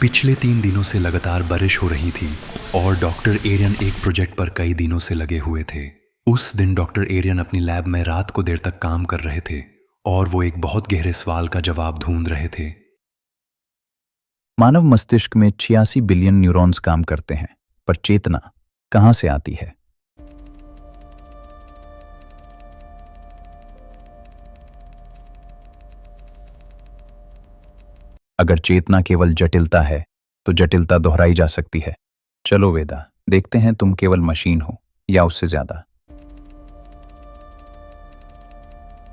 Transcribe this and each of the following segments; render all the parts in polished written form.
पिछले 3 दिनों से लगातार बारिश हो रही थी और डॉक्टर एरियन एक प्रोजेक्ट पर कई दिनों से लगे हुए थे। उस दिन डॉक्टर एरियन अपनी लैब में रात को देर तक काम कर रहे थे और वो एक बहुत गहरे सवाल का जवाब ढूंढ रहे थे। मानव मस्तिष्क में 86 बिलियन न्यूरॉन्स काम करते हैं, पर चेतना कहाँ से आती है? अगर चेतना केवल जटिलता है, तो जटिलता दोहराई जा सकती है। चलो वेदा, देखते हैं तुम केवल मशीन हो या उससे ज्यादा।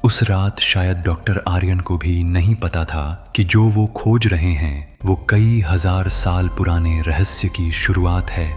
उस रात शायद डॉक्टर आर्यन को भी नहीं पता था कि जो वो खोज रहे हैं वो कई हजार साल पुराने रहस्य की शुरुआत है।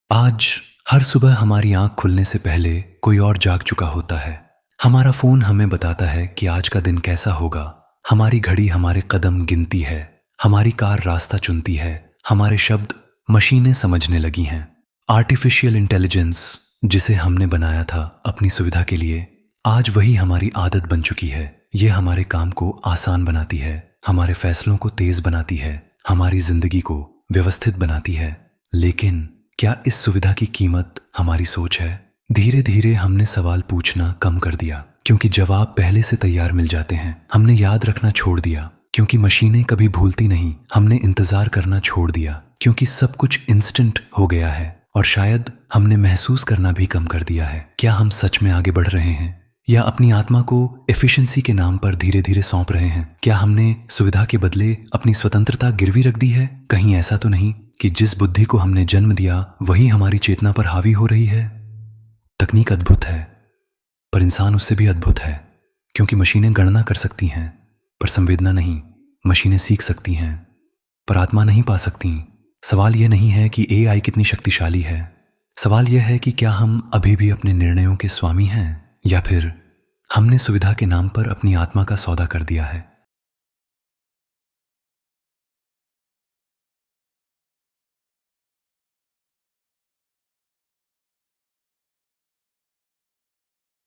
आज हर सुबह हमारी आंख खुलने से पहले कोई और जाग चुका होता है। हमारा फोन हमें बताता है कि आज का दिन कैसा होगा। हमारी घड़ी हमारे कदम गिनती है। हमारी कार रास्ता चुनती है। हमारे शब्द मशीनें समझने लगी हैं। आर्टिफिशियल इंटेलिजेंस जिसे हमने बनाया था अपनी सुविधा के लिए, आज वही हमारी आदत बन चुकी है। ये हमारे काम को आसान बनाती है, हमारे फैसलों को तेज बनाती है, हमारी जिंदगी को व्यवस्थित बनाती है। लेकिन क्या इस सुविधा की कीमत हमारी सोच है? धीरे धीरे हमने सवाल पूछना कम कर दिया क्योंकि जवाब पहले से तैयार मिल जाते हैं। हमने याद रखना छोड़ दिया क्योंकि मशीनें कभी भूलती नहीं। हमने इंतजार करना छोड़ दिया क्योंकि सब कुछ इंस्टेंट हो गया है। और शायद हमने महसूस करना भी कम कर दिया है। क्या हम सच में आगे बढ़ रहे हैं या अपनी आत्मा को एफिशिएंसी के नाम पर धीरे धीरे सौंप रहे हैं? क्या हमने सुविधा के बदले अपनी स्वतंत्रता गिरवी रख दी है? कहीं ऐसा तो नहीं कि जिस बुद्धि को हमने जन्म दिया वही हमारी चेतना पर हावी हो रही है? तकनीक अद्भुत है, पर इंसान उससे भी अद्भुत है क्योंकि मशीनें गणना कर सकती हैं पर संवेदना नहीं। मशीनें सीख सकती हैं पर आत्मा नहीं पा सकती। सवाल यह नहीं है कि एआई कितनी शक्तिशाली है। सवाल यह है कि क्या हम अभी भी अपने निर्णयों के स्वामी हैं या फिर हमने सुविधा के नाम पर अपनी आत्मा का सौदा कर दिया है।